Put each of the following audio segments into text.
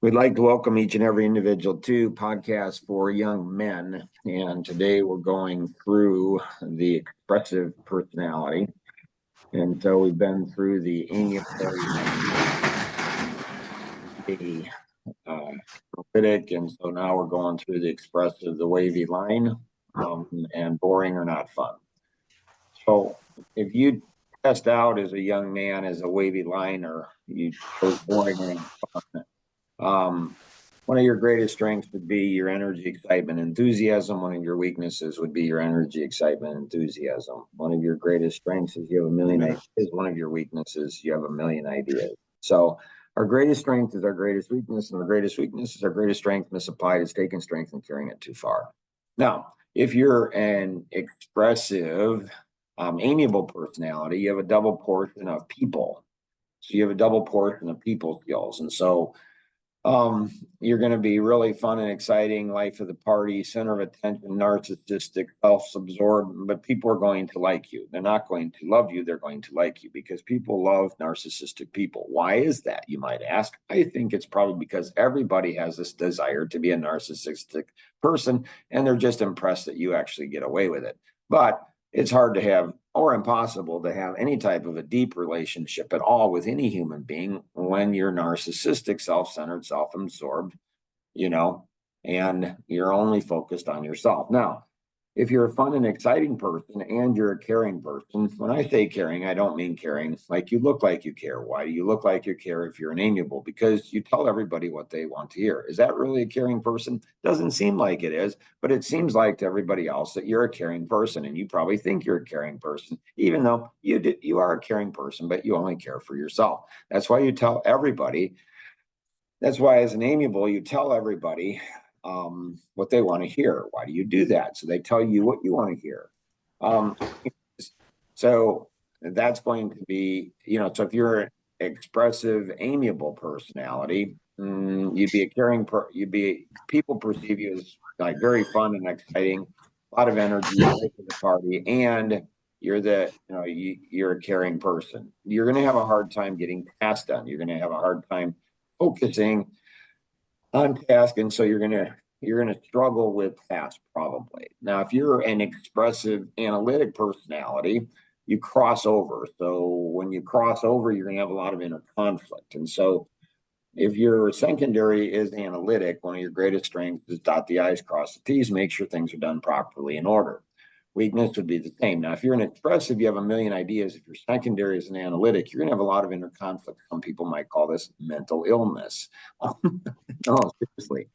We'd like to welcome each and every individual to Podcast for Young Men. And today we're going through the expressive personality. And so we've been through the amiable, the critic, and so now we're going through the expressive, the wavy line, and boring or not fun. So if you test out as a young man as a wavy line, or you chose boring or not fun, one of your greatest strengths would be your energy, excitement, enthusiasm. One of your weaknesses would be your energy, excitement, enthusiasm. One of your greatest strengths is you have a million ideas. One of your weaknesses, you have a million ideas. So our greatest strength is our greatest weakness, and our greatest weakness is our greatest strength misapplied. It's taking strength and carrying it too far. Now, if you're an expressive, amiable personality, you have a double portion of people. So you have a double portion of people skills. And so you're going to be really fun and exciting, life of the party, center of attention, narcissistic, self-absorbed, but people are going to like you. They're not going to love you. They're going to like you because people love narcissistic people. Why is that, you might ask? I think it's probably because everybody has this desire to be a narcissistic person, and they're just impressed that you actually get away with it. But it's hard to have, or impossible to have, any type of a deep relationship at all with any human being when you're narcissistic, self-centered, self-absorbed, and you're only focused on yourself. Now, if you're a fun and exciting person and you're a caring person, when I say caring, I don't mean caring like you look like you care. Why do you look like you care if you're an amiable? Because you tell everybody what they want to hear. Is that really a caring person? Doesn't seem like it is, but it seems like to everybody else that you're a caring person, and you probably think you're a caring person, even though you are a caring person, but you only care for yourself. That's why you tell everybody. That's why, as an amiable, you tell everybody what they want to hear. Why do you do that? So they tell you what you want to hear. Um, so that's going to be, so if you're an expressive, amiable personality, you'd be a caring, people perceive you as like very fun and exciting, a lot of energy, life of the party, and you're a caring person. You're going to have a hard time getting tasks done. You're going to have a hard time focusing on task, and so you're gonna struggle with tasks probably. Now, if you're an expressive, analytic personality, you cross over. So when you cross over, you're gonna have a lot of inner conflict. And so if your secondary is analytic, one of your greatest strengths is dot the I's, cross the T's, make sure things are done properly in order. Weakness would be the same. Now, if you're an expressive, you have a million ideas. If your secondary is an analytic, you're going to have a lot of inner conflict. Some people might call this mental illness. No, seriously.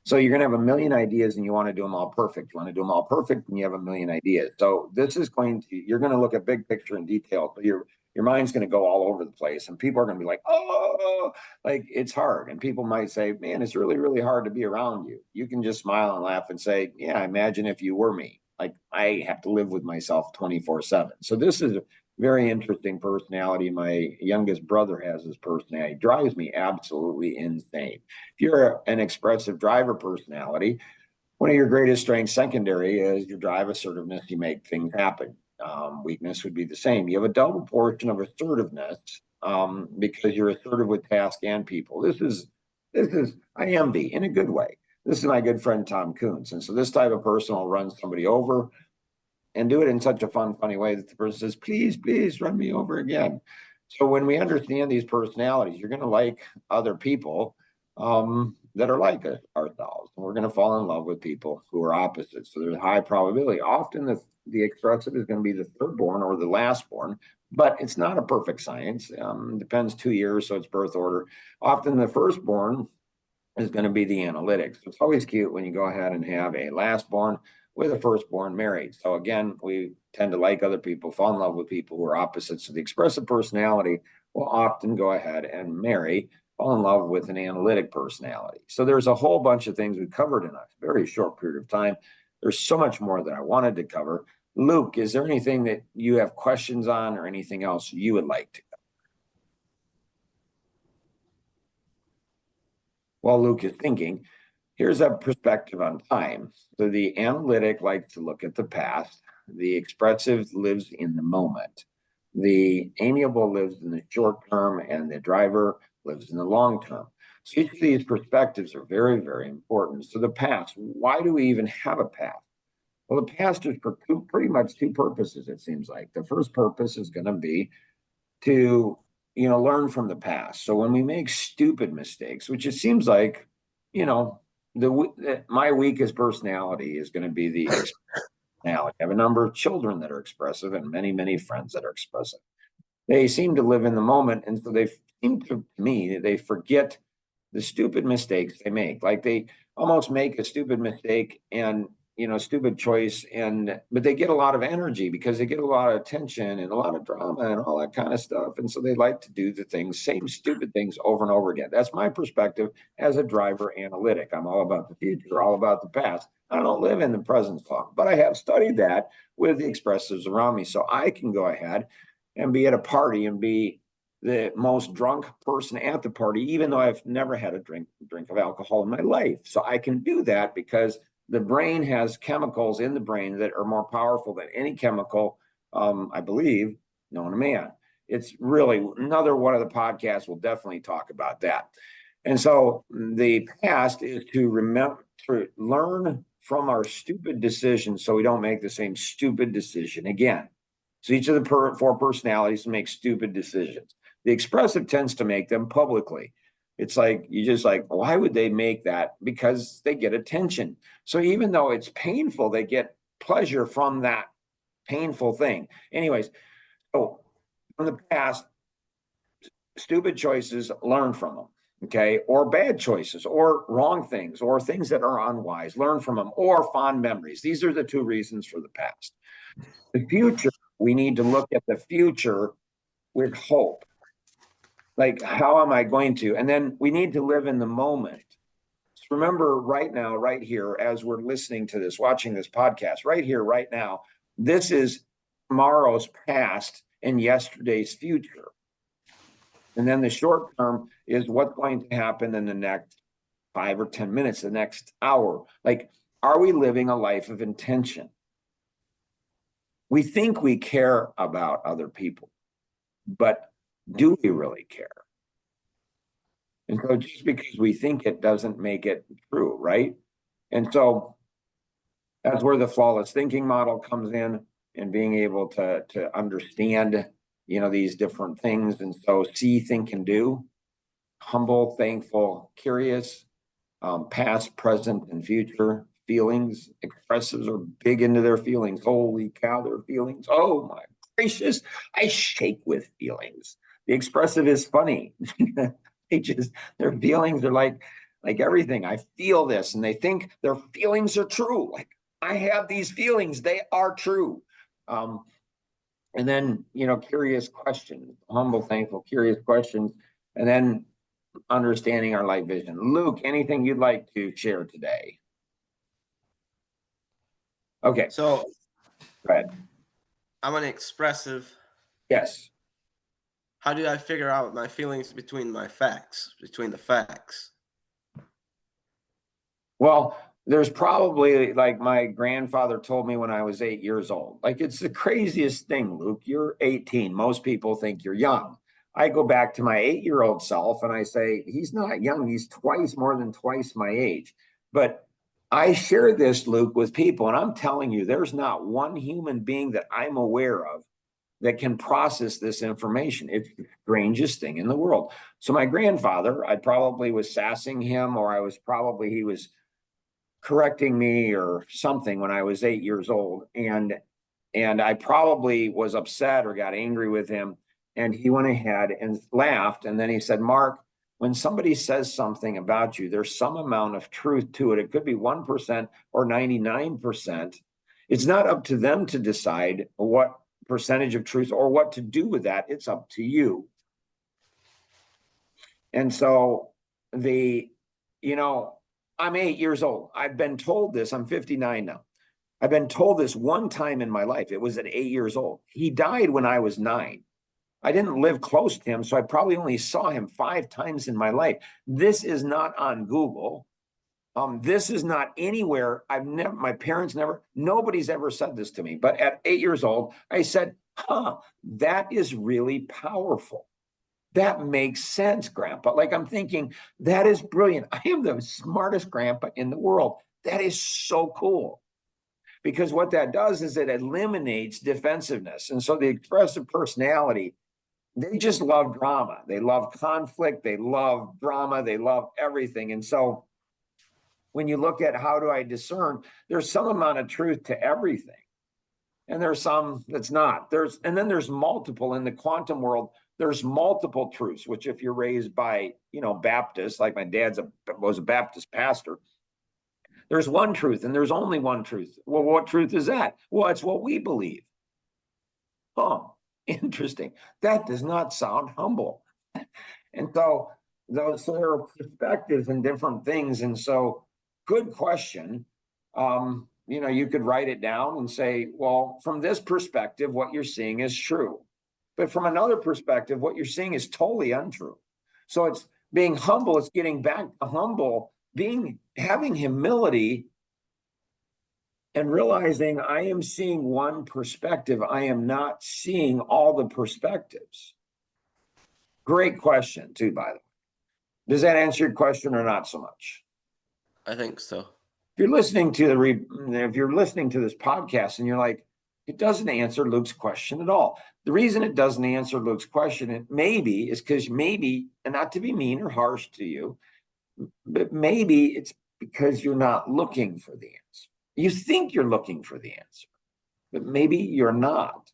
So you're going to have a million ideas and you want to do them all perfect. You want to do them all perfect and you have a million ideas. So this is you're going to look at big picture and detail, but your mind's going to go all over the place, and people are going to be like, oh, like it's hard. And people might say, man, it's really, really hard to be around you. You can just smile and laugh and say, yeah, imagine if you were me. Like I have to live with myself 24/7. So this is a very interesting personality. My youngest brother has this personality. It drives me absolutely insane. If you're an expressive driver personality, one of your greatest strengths secondary is your drive, assertiveness. You make things happen. Weakness would be the same. You have a double portion of assertiveness because you're assertive with task and people. This is I envy in a good way. This is my good friend Tom Coons. And so this type of person will run somebody over and do it in such a fun, funny way that the person says, please, please run me over again. So when we understand these personalities, you're going to like other people that are like ourselves. And we're going to fall in love with people who are opposites. So there's a high probability. Often the expressive is going to be the third born or the last born, but it's not a perfect science. Depends 2 years, so it's birth order. Often the firstborn is going to be the analytics. So it's always cute when you go ahead and have a lastborn with a firstborn married. So again, we tend to like other people, fall in love with people who are opposites. So the expressive personality will often go ahead and marry, fall in love with an analytic personality. So there's a whole bunch of things we covered in a very short period of time. There's so much more that I wanted to cover. Luke, is there anything that you have questions on or anything else you would like to cover? While Luke is thinking, here's a perspective on time. So the analytic likes to look at the past. The expressive lives in the moment. The amiable lives in the short term, and the driver lives in the long term. So each of these perspectives are very, very important. So the past, why do we even have a past? Well, the past is for pretty much two purposes, it seems like. The first purpose is going to be to, learn from the past. So when we make stupid mistakes, which it seems like, you know, my weakest personality is going to be the personality. I have a number of children that are expressive and many, many friends that are expressive. They seem to live in the moment, and so they seem to me they forget the stupid mistakes they make. Like they almost make a stupid mistake and stupid choice, but they get a lot of energy because they get a lot of attention and a lot of drama and all that kind of stuff. And so they like to do the same stupid things over and over again. That's my perspective as a driver analytic. I'm all about the future, all about the past. I don't live in the present long, but I have studied that with the expressives around me. So I can go ahead and be at a party and be the most drunk person at the party, even though I've never had a drink of alcohol in my life. So I can do that because the brain has chemicals in the brain that are more powerful than any chemical, I believe, known to man. It's really another one of the podcasts will definitely talk about that. And so the past is to remember to learn from our stupid decisions so we don't make the same stupid decision again. So each of the four personalities make stupid decisions. The expressive tends to make them publicly. It's like, you just like, why would they make that? Because they get attention. So even though it's painful, they get pleasure from that painful thing. Anyways, so from the past, stupid choices, learn from them. Okay. Or bad choices or wrong things or things that are unwise, learn from them, or fond memories. These are the two reasons for the past. The future, we need to look at the future with hope. Like, how am I going to? And then we need to live in the moment. So remember right now, right here, as we're listening to this, watching this podcast, right here, right now, this is tomorrow's past and yesterday's future. And then the short term is what's going to happen in the next 5 or 10 minutes, the next hour. Like, are we living a life of intention? We think we care about other people, but do we really care? And so just because we think it doesn't make it true, right? And so that's where the flawless thinking model comes in, and being able to understand, these different things. And so see, think, and do. Humble, thankful, curious, past, present, and future feelings. Expressives are big into their feelings. Holy cow, their feelings. Oh my gracious. I shake with feelings. The expressive is funny. Their feelings are like everything. I feel this, and they think their feelings are true. Like, I have these feelings, they are true. And then, curious questions, humble, thankful, curious questions, and then understanding our light vision. Luke, anything you'd like to share today? Okay. So Go ahead. I'm an expressive. Yes. How do I figure out my feelings between the facts? Well, there's probably, like my grandfather told me when I was 8 years old, like, it's the craziest thing, Luke. You're 18. Most people think you're young. I go back to my 8-year-old self and I say, he's not young. He's more than twice my age. But I share this, Luke, with people, and I'm telling you, there's not one human being that I'm aware of that can process this information. It's the strangest thing in the world. So my grandfather, I probably was sassing him, or he was correcting me or something when I was 8 years old. And I probably was upset or got angry with him. And he went ahead and laughed. And then he said, Mark, when somebody says something about you, there's some amount of truth to it. It could be 1% or 99%. It's not up to them to decide what percentage of truth or what to do with that. It's up to you. And so I'm 8 years old. I've been told this. I'm 59 now. I've been told this one time in my life. It was at 8 years old. He died when I was 9. I didn't live close to him, so I probably only saw him 5 times in my life. This is not on Google. This is not anywhere. My parents nobody's ever said this to me. But at 8 years old, I said, that is really powerful. That makes sense, Grandpa. Like I'm thinking, that is brilliant. I am the smartest grandpa in the world. That is so cool. Because what that does is it eliminates defensiveness. And so the expressive personality, they just love drama. They love conflict. They love drama. They love everything. And so when you look at how do I discern, there's some amount of truth to everything. And there's some that's not. And then there's multiple in the quantum world. There's multiple truths, which if you're raised by, Baptist, like my dad's was a Baptist pastor, there's one truth and there's only one truth. Well, what truth is that? Well, it's what we believe. Huh, interesting. That does not sound humble. And so there are perspectives and different things. And so good question. You could write it down and say, well, from this perspective, what you're seeing is true. But from another perspective, what you're seeing is totally untrue. So it's being humble, it's getting back to humble, having humility and realizing I am seeing one perspective. I am not seeing all the perspectives. Great question, too, by the way. Does that answer your question or not so much? I think so. If you're listening to this podcast and you're like, it doesn't answer Luke's question at all. The reason it doesn't answer Luke's question, is because and not to be mean or harsh to you, but maybe it's because you're not looking for the answer. You think you're looking for the answer, but maybe you're not.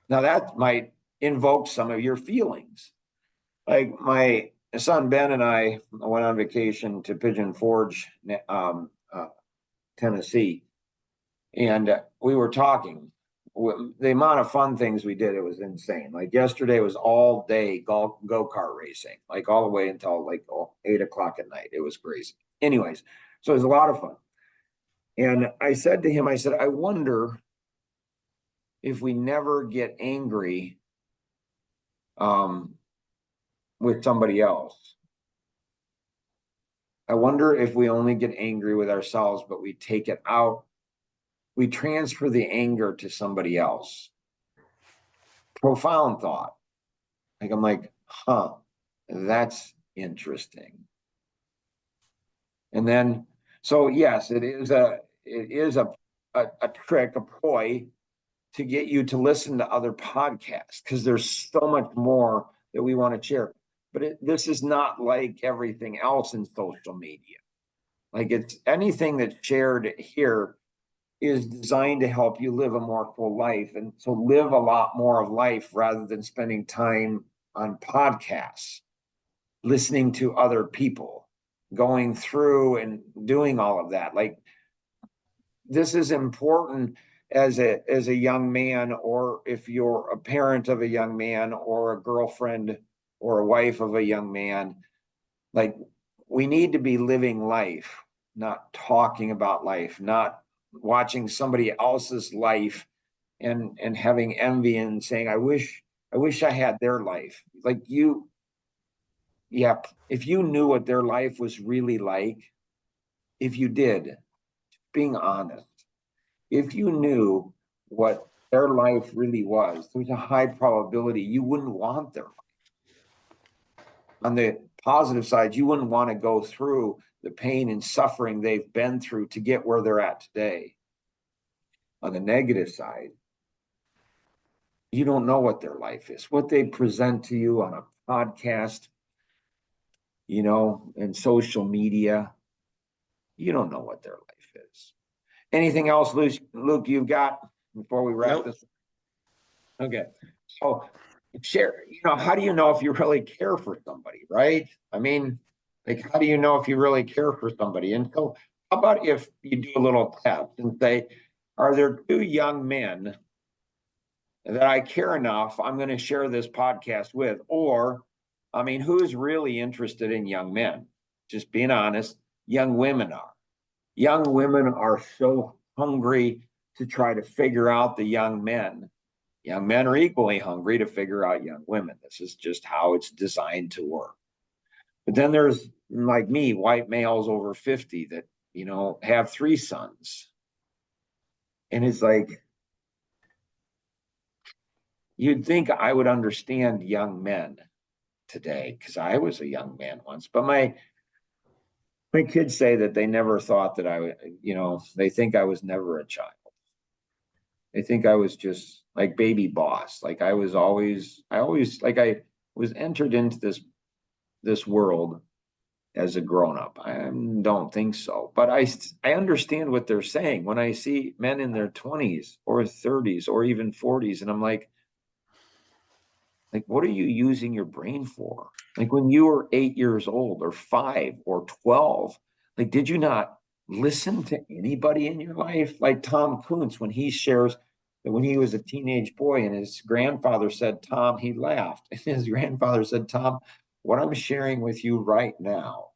Now that might invoke some of your feelings. Like my son Ben and I went on vacation to Pigeon Forge, Tennessee, and we were talking. The amount of fun things we did, it was insane. Like yesterday was all day go-kart racing, like all the way until like 8 o'clock at night. It was crazy. Anyways, so it was a lot of fun. And I said to him, I wonder if we never get angry with somebody else. I wonder if we only get angry with ourselves, but we take it out. We transfer the anger to somebody else. Profound thought. Like I'm like, that's interesting. And then, so yes, it is a trick, a ploy to get you to listen to other podcasts because there's so much more that we want to share. But this is not like everything else in social media. Like it's anything that's shared here is designed to help you live a more full life. And so live a lot more of life rather than spending time on podcasts, listening to other people, going through and doing all of that. Like this is important as a young man, or if you're a parent of a young man or a girlfriend or a wife of a young man, like we need to be living life, not talking about life, not watching somebody else's life and having envy and saying, I wish I had their life. Like if you knew what their life was really like, if you did, being honest, if you knew what their life really was, there's a high probability you wouldn't want their life. On the positive side, you wouldn't want to go through the pain and suffering they've been through to get where they're at today. On the negative side, you don't know what their life is, what they present to you on a podcast, and social media. You don't know what their life is. Anything else, Luke, you've got before we wrap Nope. this? Okay. So share, how do you know if you really care for somebody, right? I mean, like, how do you know if you really care for somebody? And so how about if you do a little test and say, are there two young men that I care enough, I'm going to share this podcast with? Or, I mean, who's really interested in young men? Just being honest, young women are. Young women are so hungry to try to figure out the young men. Young men are equally hungry to figure out young women. This is just how it's designed to work. But then there's like me, white males over 50 that, have 3 sons. And it's like, you'd think I would understand young men, today because I was a young man once. But my kids say that they never thought that they think I was never a child. They think I was just like baby boss. Like I always like I was entered into this world as a grown up. I don't think so, but I understand what they're saying when I see men in their 20s or 30s or even 40s, and I'm like, what are you using your brain for? Like when you were 8 years old or 5 or 12, like, did you not listen to anybody in your life? Like Tom Kuntz, when he shares that when he was a teenage boy and his grandfather said, Tom, he laughed. And his grandfather said, Tom, what I'm sharing with you right now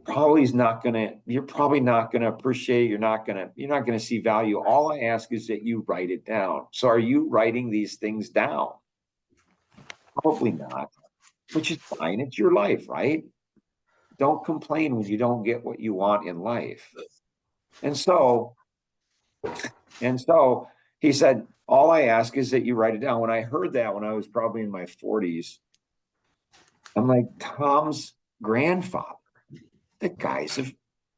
you're probably not gonna appreciate it. You're not gonna see value. All I ask is that you write it down. So are you writing these things down? Probably not, which is fine. It's your life, right? Don't complain when you don't get what you want in life. And so, and so he said, all I ask is that you write it down. When I heard that when I was probably in my 40s, I'm like, Tom's grandfather, the guy's a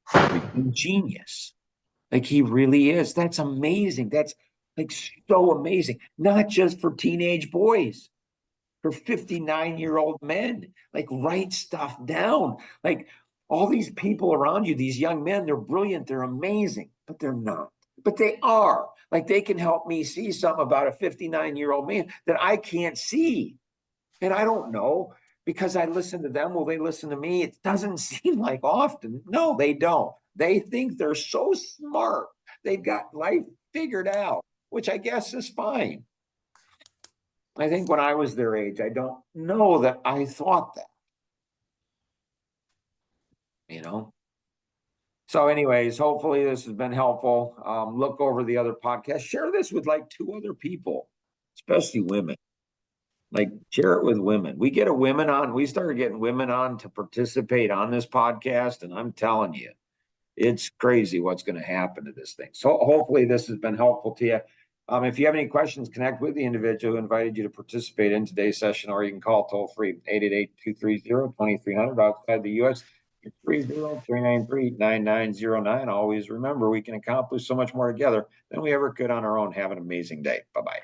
freaking genius. Like he really is. That's amazing. That's like so amazing. Not just for teenage boys, for 59-year-old men. Like write stuff down. Like all these people around you, these young men, they're brilliant, they're amazing, but they're not. But they are. Like they can help me see something about a 59-year-old man that I can't see. And I don't know because I listen to them. Will they listen to me? It doesn't seem like often. No, they don't. They think they're so smart. They've got life figured out, which I guess is fine. I think when I was their age, I don't know that I thought that, you know? So, anyways, hopefully this has been helpful. Look over the other podcasts. Share this with like 2 other people, especially women. Like share it with women. We started getting women on to participate on this podcast, and I'm telling you, it's crazy what's going to happen to this thing. So hopefully this has been helpful to you. If you have any questions, connect with the individual who invited you to participate in today's session, or you can call toll free 888-230-2300 outside the US. It's 30393-9909. Always remember, we can accomplish so much more together than we ever could on our own. Have an amazing day. Bye-bye.